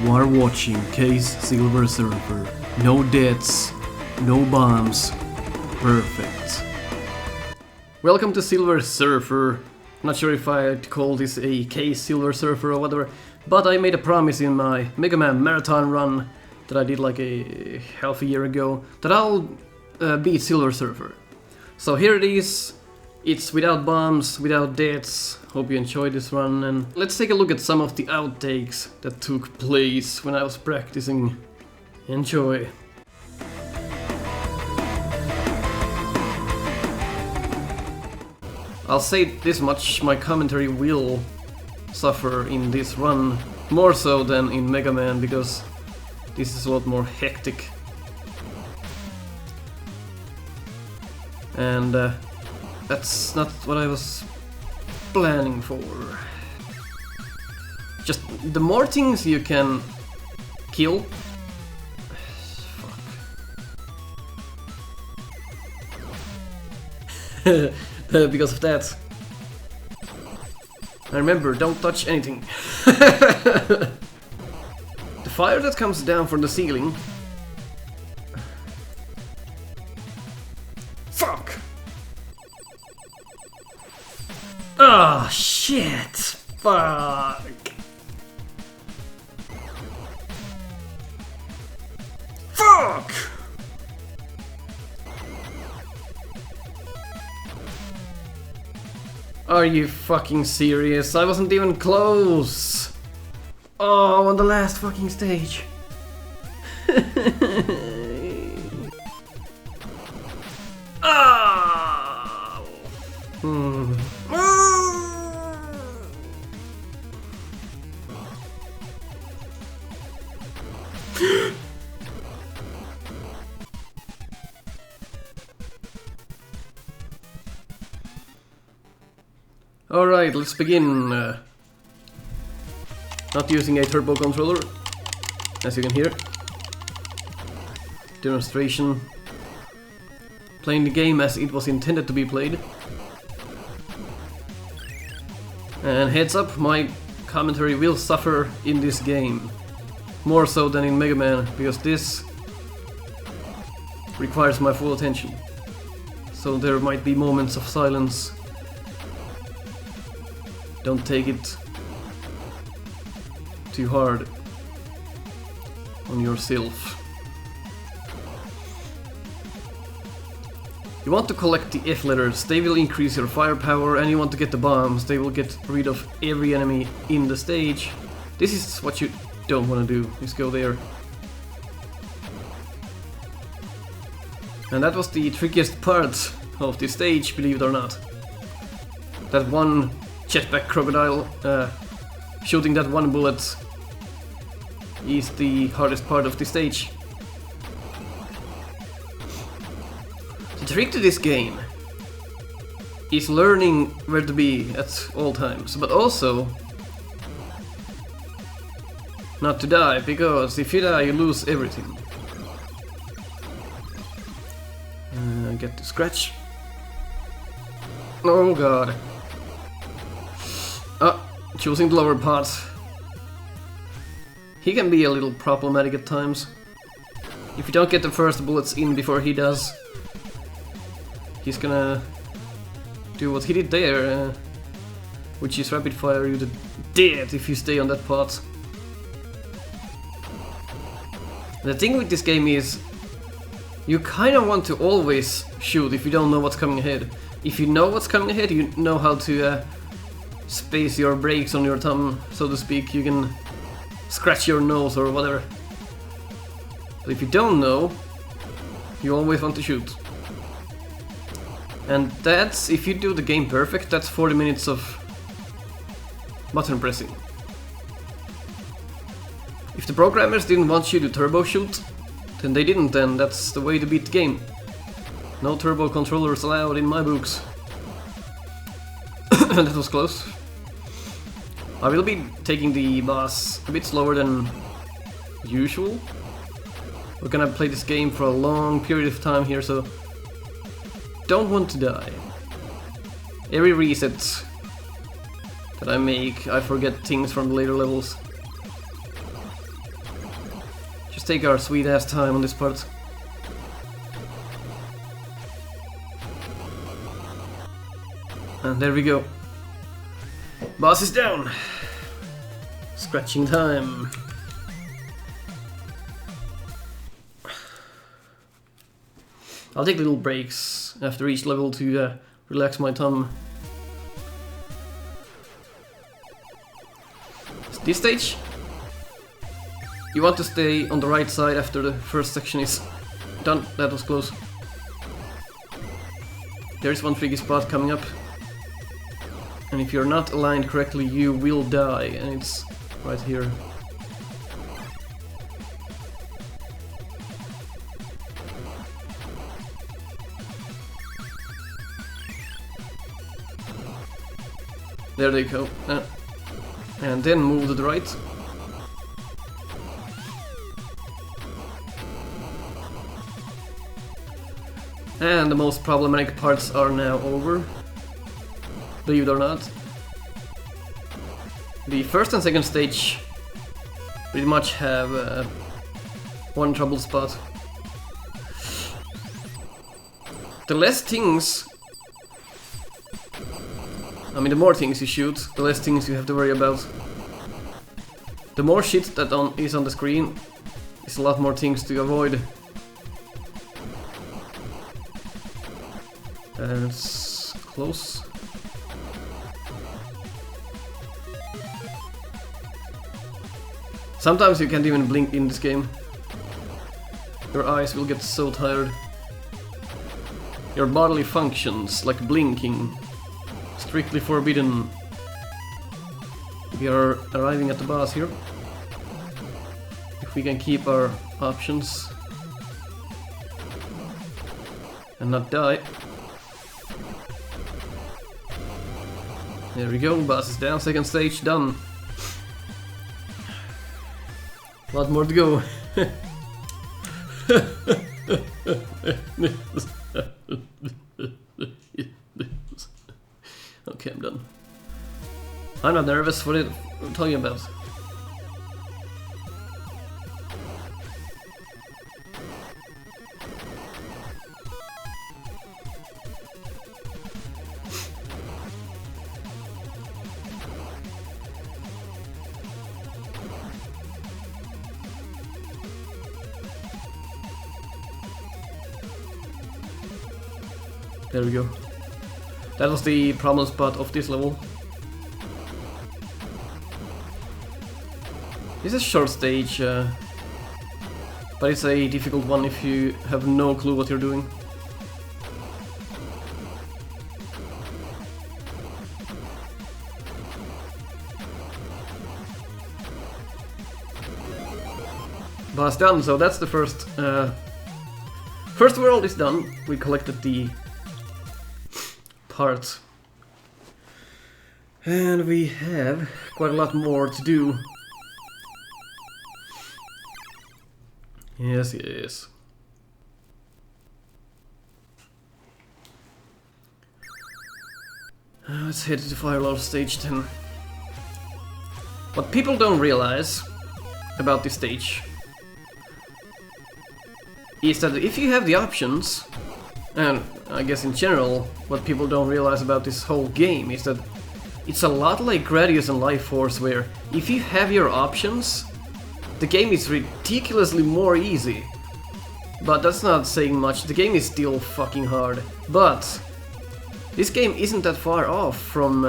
You are watching Case Silver Surfer. No deaths, no bombs. Perfect. Welcome to Silver Surfer. Not sure if I'd call this a Case Silver Surfer or whatever, but I made a promise in my Mega Man marathon run that I did like a half a year ago that I'll beat Silver Surfer. So here it is. It's without bombs, without deaths. Hope you enjoyed this run, and let's take a look at some of the outtakes that took place when I was practicing. Enjoy. I'll say this much, my commentary will suffer in this run, more so than in Mega Man, because this is a lot more hectic. And that's not what I was planning for. Just the more things you can kill. Fuck. Because of that. And remember, don't touch anything. The fire that comes down from the ceiling. Fuck! Oh shit! Fuck! Fuck! Are you fucking serious? I wasn't even close! Oh, on the last fucking stage. Ah! Alright, let's begin. Not using a turbo controller, as you can hear. Demonstration. Playing the game as it was intended to be played. And heads up, my commentary will suffer in this game. More so than in Mega Man, because this requires my full attention. So there might be moments of silence. Don't take it too hard on yourself. You want to collect the F letters, they will increase your firepower, and you want to get the bombs, they will get rid of every enemy in the stage. This is what you don't want to do, just go there. And that was the trickiest part of this stage, believe it or not. That one jetpack crocodile, shooting that one bullet is the hardest part of the stage. The trick to this game is learning where to be at all times, but also not to die, because if you die you lose everything. Get to scratch. Oh god. Choosing the lower part. He can be a little problematic at times. If you don't get the first bullets in before he does, he's gonna do what he did there, which is rapid fire you to death if you stay on that part. The thing with this game is, you kinda want to always shoot if you don't know what's coming ahead. If you know what's coming ahead, you know how to space your brakes on your thumb, so to speak. You can scratch your nose or whatever. But if you don't know, you always want to shoot. And that's, if you do the game perfect, that's 40 minutes of button pressing. If the programmers didn't want you to turbo shoot, then they didn't, and that's the way to beat the game. No turbo controllers allowed in my books. That was close. I will be taking the boss a bit slower than usual. We're gonna play this game for a long period of time here, so don't want to die. Every reset that I make, I forget things from the later levels. Just take our sweet ass time on this part. And there we go. Boss is down. Scratching time. I'll take little breaks after each level to relax my thumb. This stage, you want to stay on the right side after the first section is done. That was close. There's one tricky spot coming up. And if you're not aligned correctly, you will die. And it's right here. There they go. And then move to the right. And the most problematic parts are now over. Believe it or not. The first and second stage pretty much have one trouble spot. The less things... I mean, the more things you shoot, the less things you have to worry about. The more shit that is on the screen, is a lot more things to avoid. And it's close. Sometimes you can't even blink in this game. Your eyes will get so tired. Your bodily functions, like blinking, strictly forbidden. We are arriving at the boss here. If we can keep our options and not die. There we go, boss is down, second stage done. A lot more to go. Okay, I'm done. I'm not nervous. What are you talking about? There we go. That was the problem spot of this level. This is a short stage, but it's a difficult one if you have no clue what you're doing. Boss done, so that's the first world is done. We collected the parts. And we have quite a lot more to do. Yes, yes. Let's head to the Firelord stage 10. What people don't realize about this stage is that if you have the options, and I guess in general, what people don't realize about this whole game is that it's a lot like Gradius and Life Force, where if you have your options, the game is ridiculously more easy. But that's not saying much, the game is still fucking hard. But this game isn't that far off from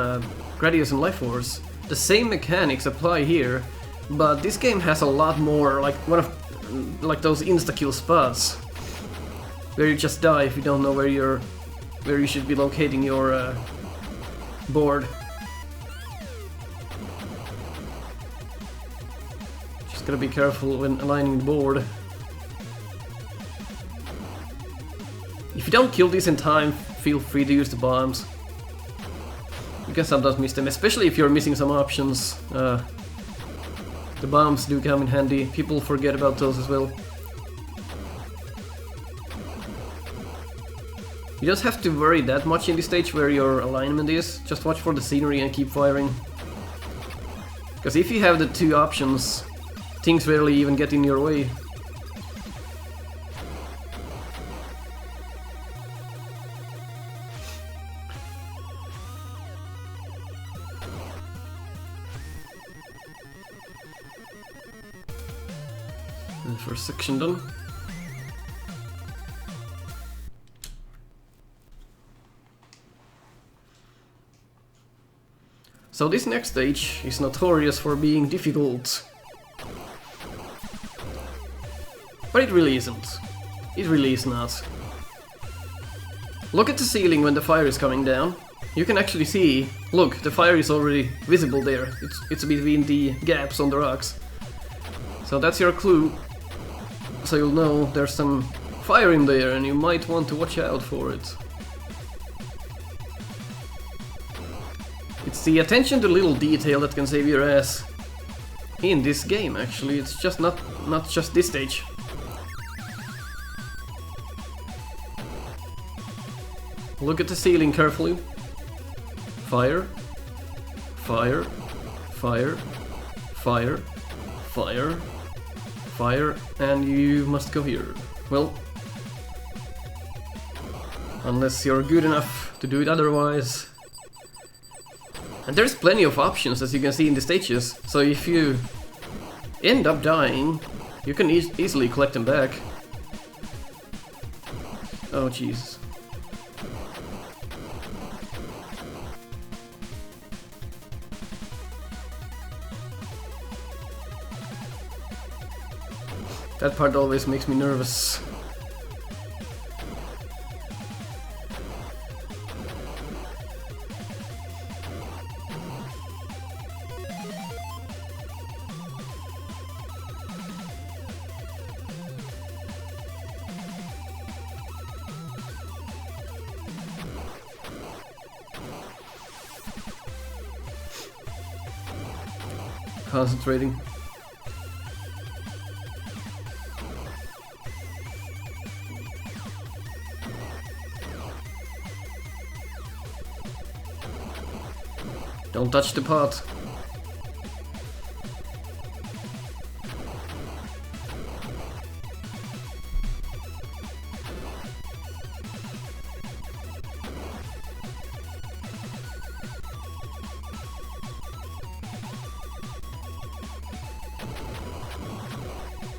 Gradius and Life Force. The same mechanics apply here, but this game has a lot more, like those insta-kill spots, where you just die if you don't know where you should be locating your board. Just gotta be careful when aligning the board. If you don't kill these in time, feel free to use the bombs. You can sometimes miss them, especially if you're missing some options. The bombs do come in handy. People forget about those as well. You don't have to worry that much in this stage where your alignment is. Just watch for the scenery and keep firing. Because if you have the two options, things rarely even get in your way. First section done. So this next stage is notorious for being difficult. But it really isn't. It really is not. Look at the ceiling when the fire is coming down. You can actually see, look, the fire is already visible there. It's between the gaps on the rocks. So that's your clue. So you'll know there's some fire in there and you might want to watch out for it. It's the attention to little detail that can save your ass in this game, actually. It's just not just this stage. Look at the ceiling carefully. Fire, fire, fire, fire, fire, fire, and you must go here. Well, unless you're good enough to do it otherwise. And there's plenty of options, as you can see in the stages, so if you end up dying, you can easily collect them back. Oh jeez. That part always makes me nervous. Concentrating. Don't touch the pot.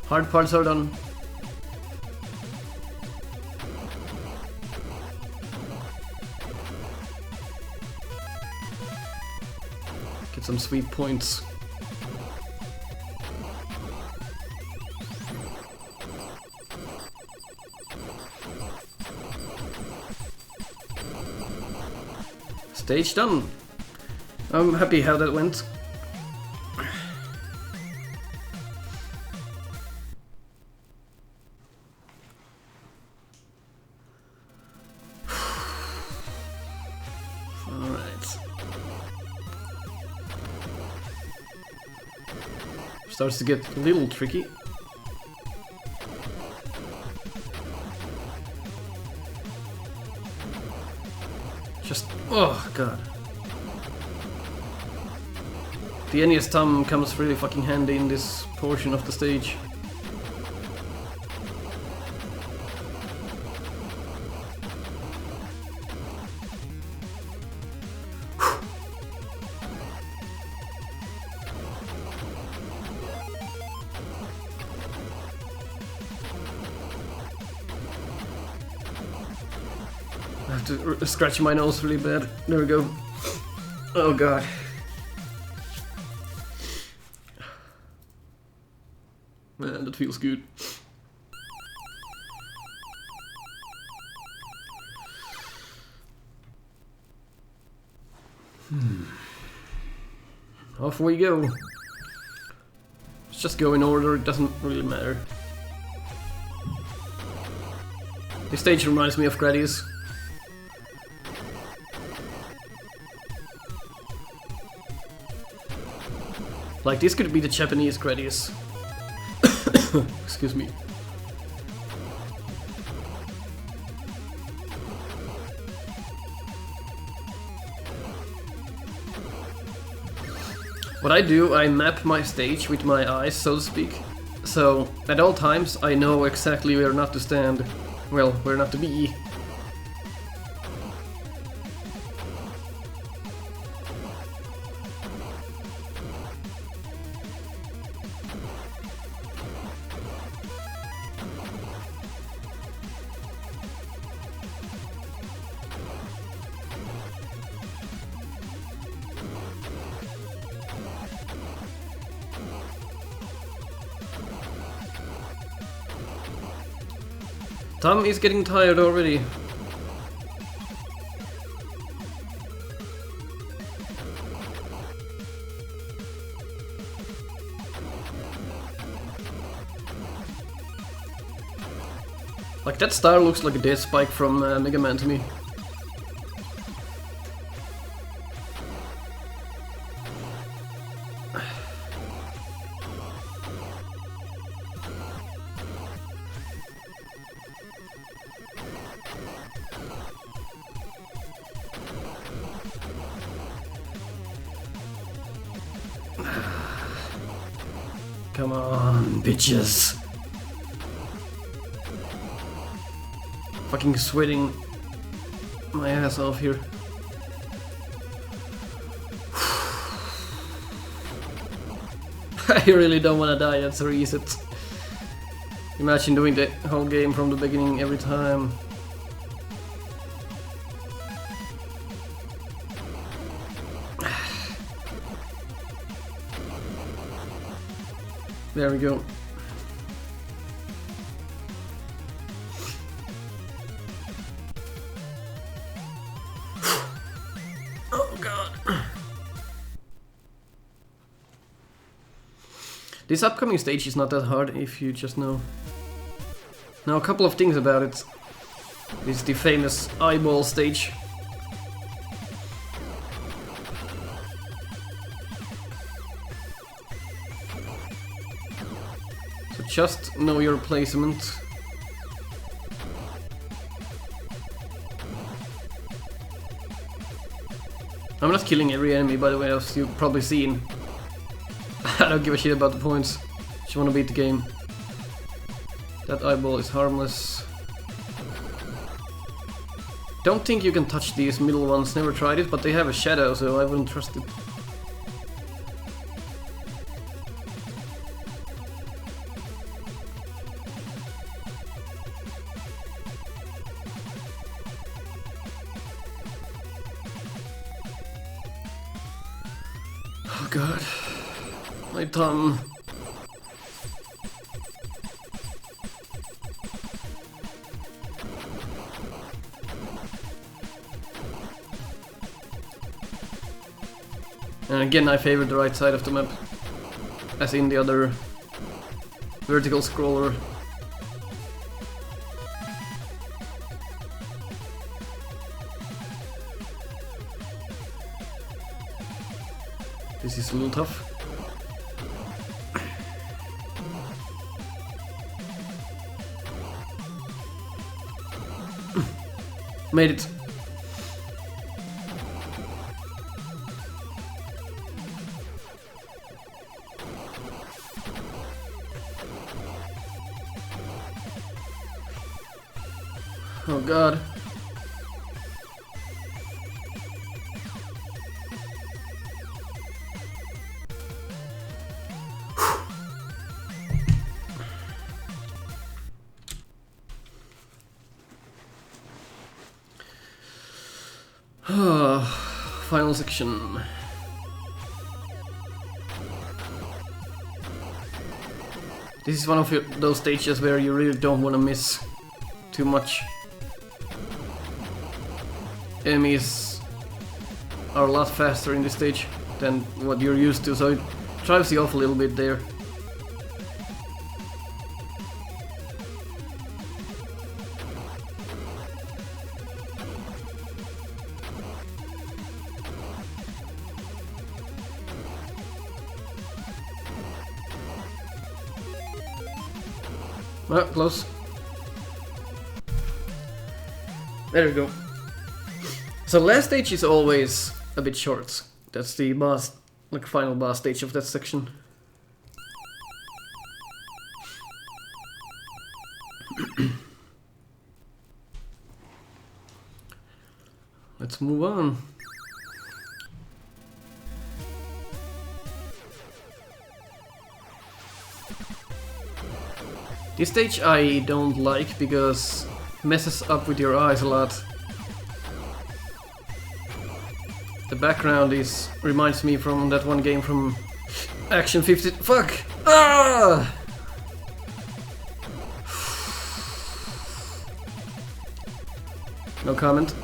Hard parts are done. Get some sweet points. Stage done. I'm happy how that went. Starts to get a little tricky. Just, oh god. The NES thumb comes really fucking handy in this portion of the stage. I have to scratch my nose really bad. There we go. Oh god. Man, that feels good. Off we go. Let's just go in order, it doesn't really matter. This stage reminds me of Gradius. Like, this could be the Japanese Gradius. Excuse me. What I do, I map my stage with my eyes, so to speak. So, at all times, I know exactly where not to stand. Well, where not to be. Tom is getting tired already. Like, that star looks like a death spike from Mega Man to me. Come on, bitches. Fucking sweating my ass off here. I really don't wanna die, that's a reset. Imagine doing the whole game from the beginning every time. There we go. Oh god. This upcoming stage is not that hard if you just know. Now, a couple of things about it. It's the famous eyeball stage. So just know your placement. I'm not killing every enemy, by the way, as you've probably seen. I don't give a shit about the points. Just wanna beat the game. That eyeball is harmless. Don't think you can touch these middle ones, never tried it, but they have a shadow, so I wouldn't trust it. Oh god. My thumb. And again, I favor the right side of the map, as in the other vertical scroller. This is a little tough. Made it. Oh god. Final section. This is one of those stages where you really don't want to miss too much. Enemies are a lot faster in this stage than what you're used to, so it drives you off a little bit there. Well, close. There we go. So last stage is always a bit short. That's the boss, like final boss stage of that section. Let's move on. This stage I don't like because it messes up with your eyes a lot. The background reminds me from that one game from Action 50. Fuck! Ah! No comment.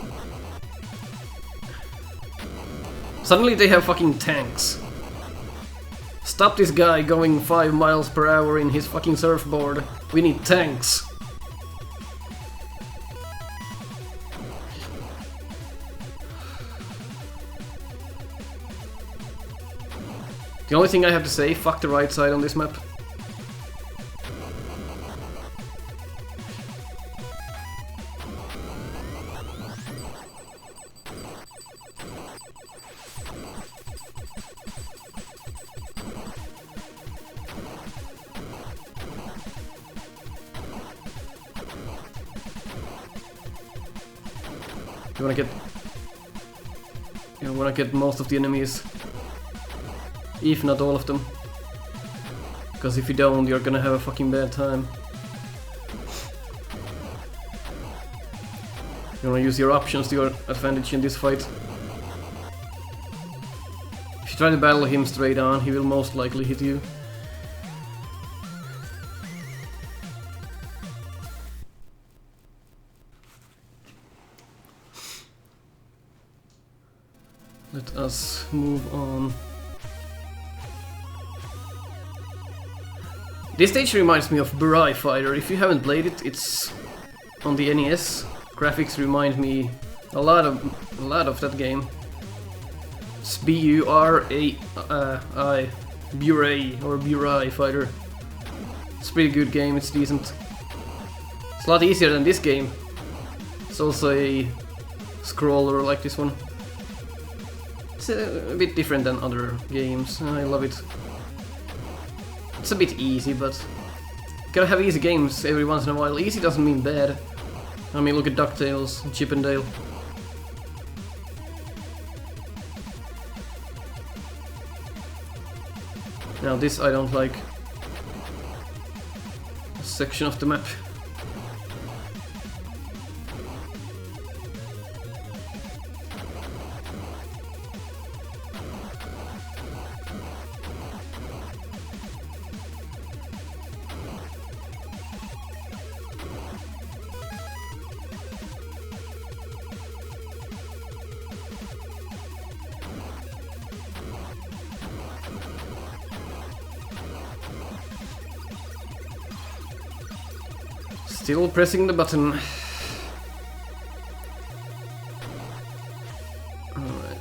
Suddenly they have fucking tanks. Stop this guy going 5 miles per hour in his fucking surfboard. We need tanks. The only thing I have to say, fuck the right side on this map. You wanna get most of the enemies, if not all of them. Because if you don't, you're gonna have a fucking bad time. You wanna use your options to your advantage in this fight. If you try to battle him straight on, he will most likely hit you. Let us move on. This stage reminds me of Burai Fighter. If you haven't played it, it's on the NES. Graphics remind me a lot of that game. It's B-U-R-A-I, Burai or Burai Fighter. It's a pretty good game. It's decent. It's a lot easier than this game. It's also a scroller like this one. It's a bit different than other games. I love it. It's a bit easy, but gotta have easy games every once in a while. Easy doesn't mean bad. I mean, look at DuckTales and Chip and Dale. Now this I don't like. This section of the map. Still pressing the button. Alright.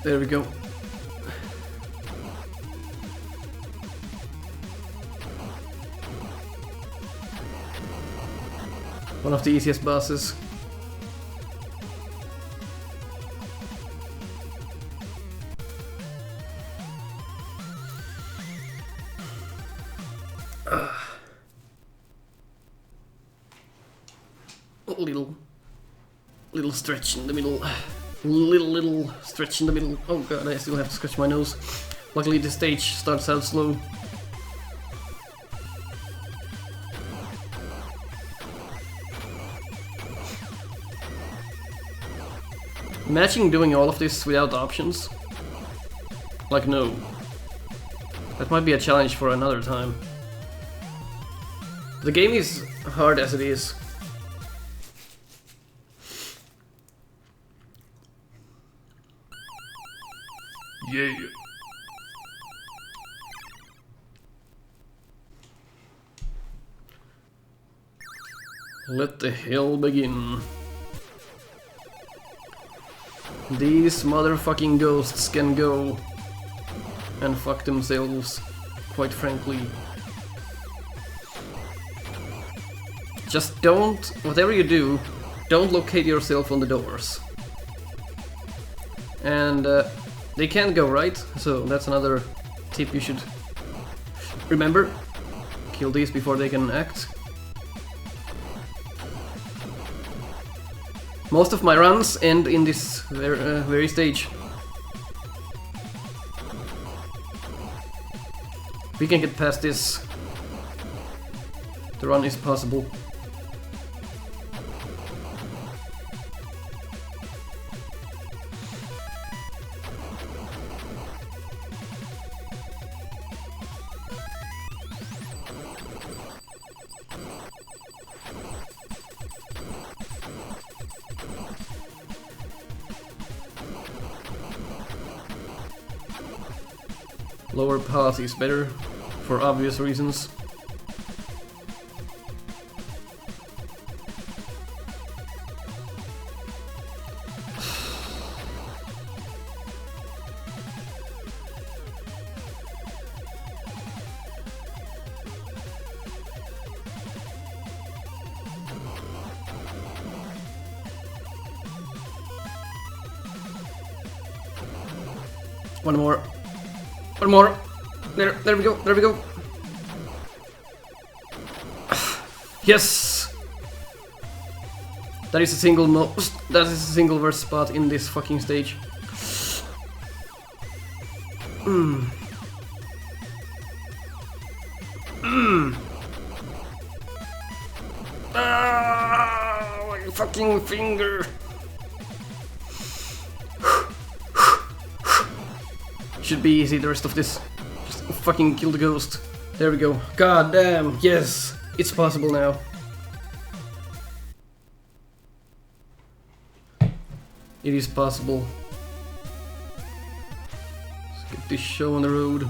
There we go. One of the easiest bosses. Little stretch in the middle. Little stretch in the middle. Oh god, I still have to scratch my nose. Luckily the stage starts out slow. Imagine doing all of this without options. Like, no. That might be a challenge for another time. The game is hard as it is. Yeah. Let the hell begin. These motherfucking ghosts can go and fuck themselves, quite frankly. Just don't, whatever you do, don't locate yourself on the doors. And they can't go right, so that's another tip you should remember. Kill these before they can act. Most of my runs end in this very stage. We can get past this. The run is possible. Lower path is better, for obvious reasons. One more. One more. There we go. There we go. Yes. That is a single that is a single worst spot in this fucking stage. Ah, my fucking finger. Should be easy, the rest of this. Just fucking kill the ghost. There we go. God damn, yes! It's possible now. It is possible. Let's get this show on the road.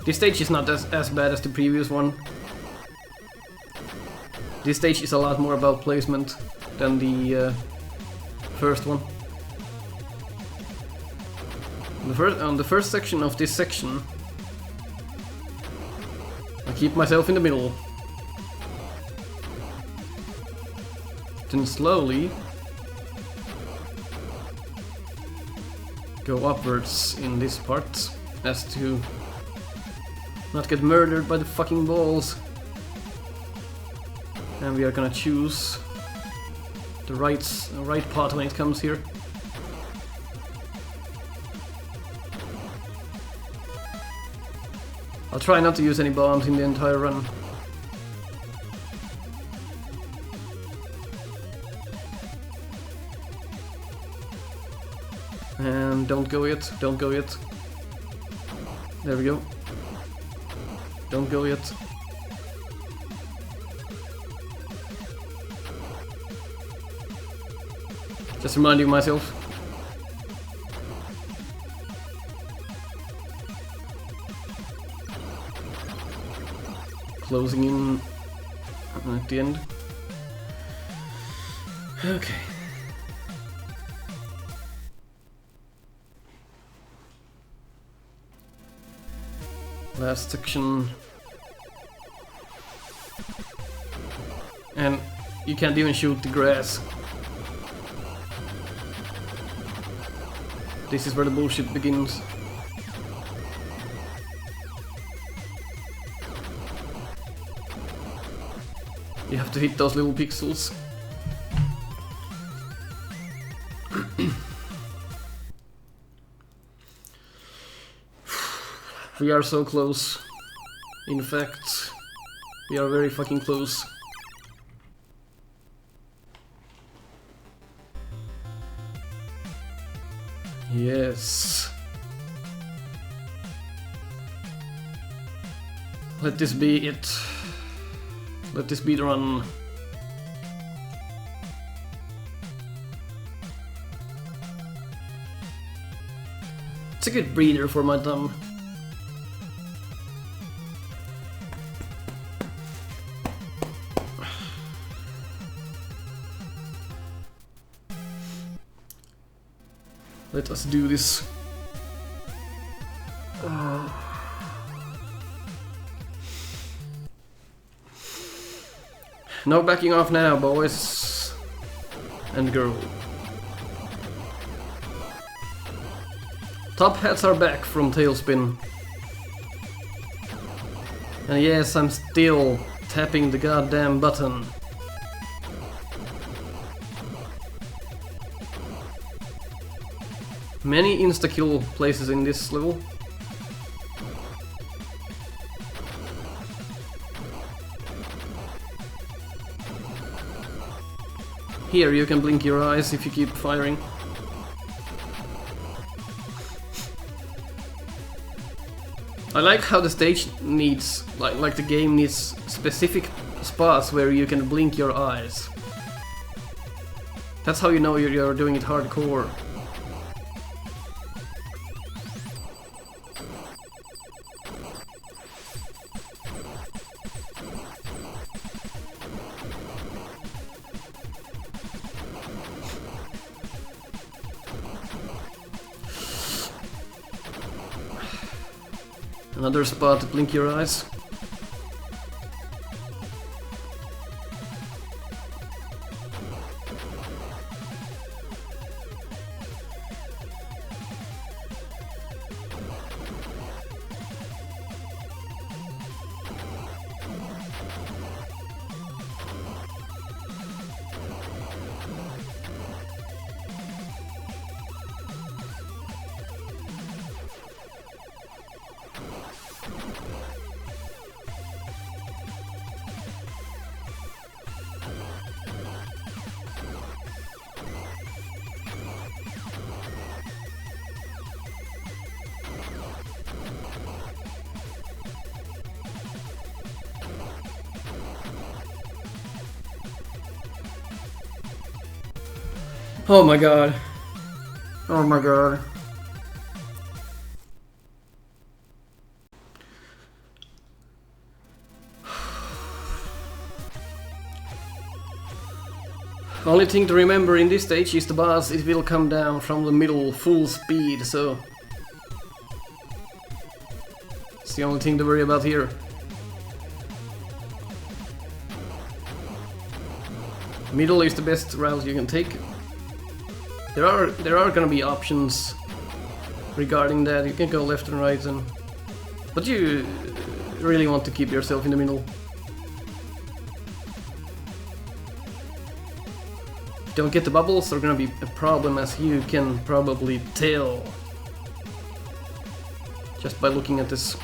This stage is not as bad as the previous one. This stage is a lot more about placement than the first one. On the first section of this section, I keep myself in the middle. Then slowly go upwards in this part, as to not get murdered by the fucking balls. And we are gonna choose the right path when it comes here. I'll try not to use any bombs in the entire run. And don't go yet, don't go yet. There we go. Don't go yet. Just reminding myself. Closing in at the end. Okay. Last section. And you can't even shoot the grass. This is where the bullshit begins. You have to hit those little pixels. We are so close. In fact, we are very fucking close. Yes. Let this be it. Let this be the run. It's a good breather for my thumb. Let us do this. No backing off now, boys and girl. Top hats are back from Tailspin. And yes, I'm still tapping the goddamn button. Many insta-kill places in this level. Here you can blink your eyes if you keep firing. I like how the stage needs, like the game needs specific spots where you can blink your eyes. That's how you know you're doing it hardcore. Another spot to blink your eyes. Oh my god. Oh my god. Only thing to remember in this stage is the boss, it will come down from the middle full speed, so it's the only thing to worry about here. Middle is the best route you can take. There are gonna be options regarding that. You can go left and right, but you really want to keep yourself in the middle. If you don't get the bubbles, they're gonna be a problem, as you can probably tell just by looking at this.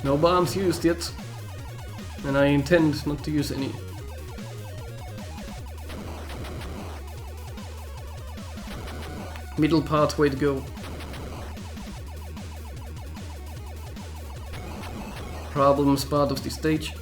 No bombs used yet, and I intend not to use any. Middle path, way to go. Problem spot of this stage.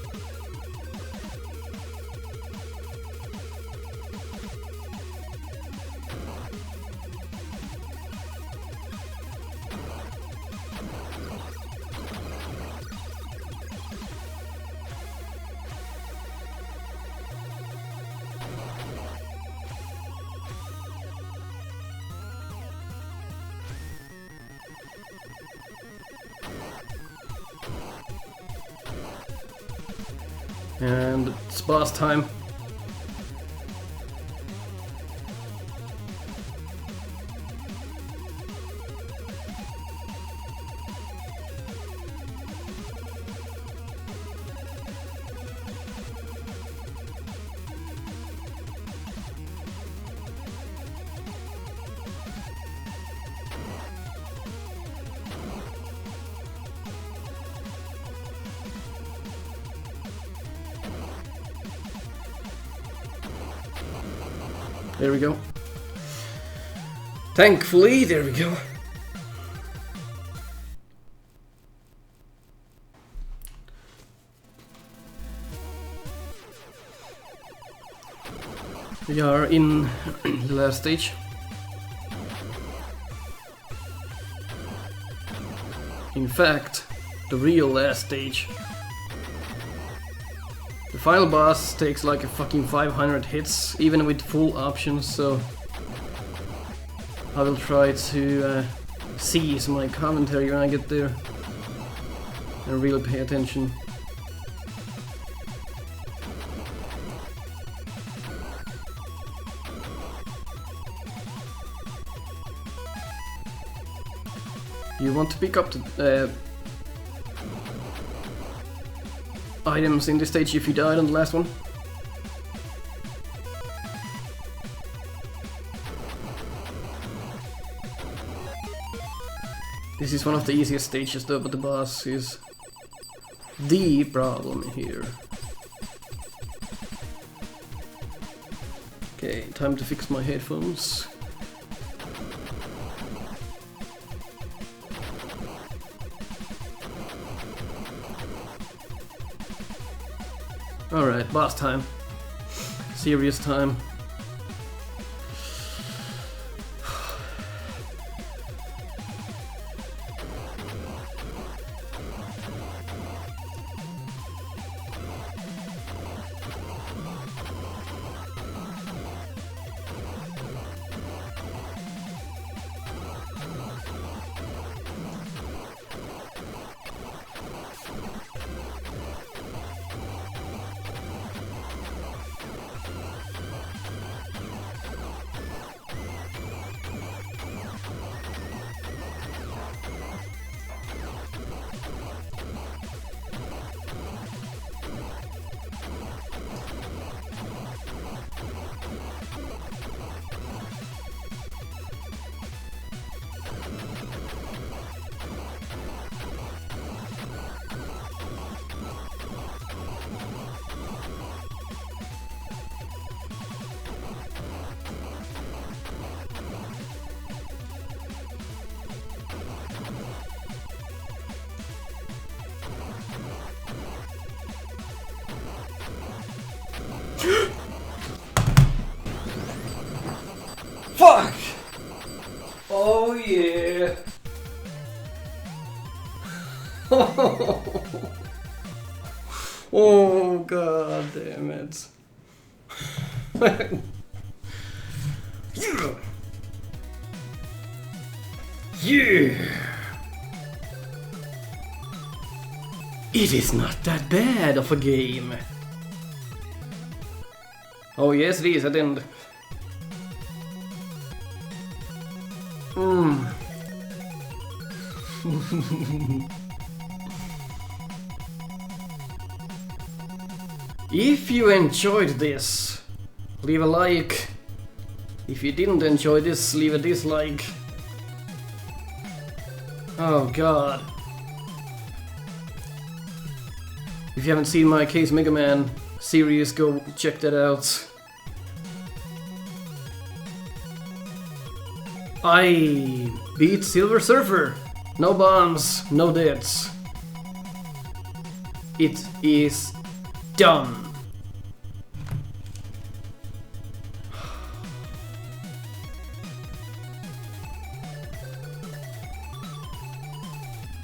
And it's boss time. There we go. Thankfully, there we go. We are in the last stage. In fact, the real last stage. The final boss takes like a fucking 500 hits, even with full options, so I will try to seize my commentary when I get there and really pay attention. You want to pick up the items in this stage if you died on the last one. This is one of the easiest stages though, but the boss is the problem here. Okay, time to fix my headphones. Alright, boss time. Serious time. Fuck! Oh yeah! Oh god damn it. Yeah! Yeah! It is not that bad of a game. Oh yes, it is at the end. If you enjoyed this, leave a like. If you didn't enjoy this, leave a dislike. Oh god. If you haven't seen my Case Mega Man series, go check that out. I beat Silver Surfer. No bombs, no deaths. It is done.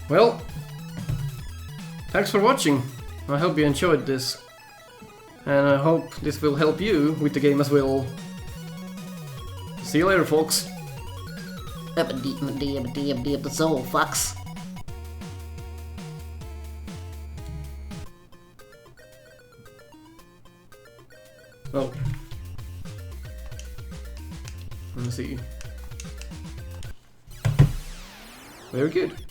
Well, thanks for watching. I hope you enjoyed this. And I hope this will help you with the game as well. See you later, folks. So, fucks. Oh. Let's see. Very good.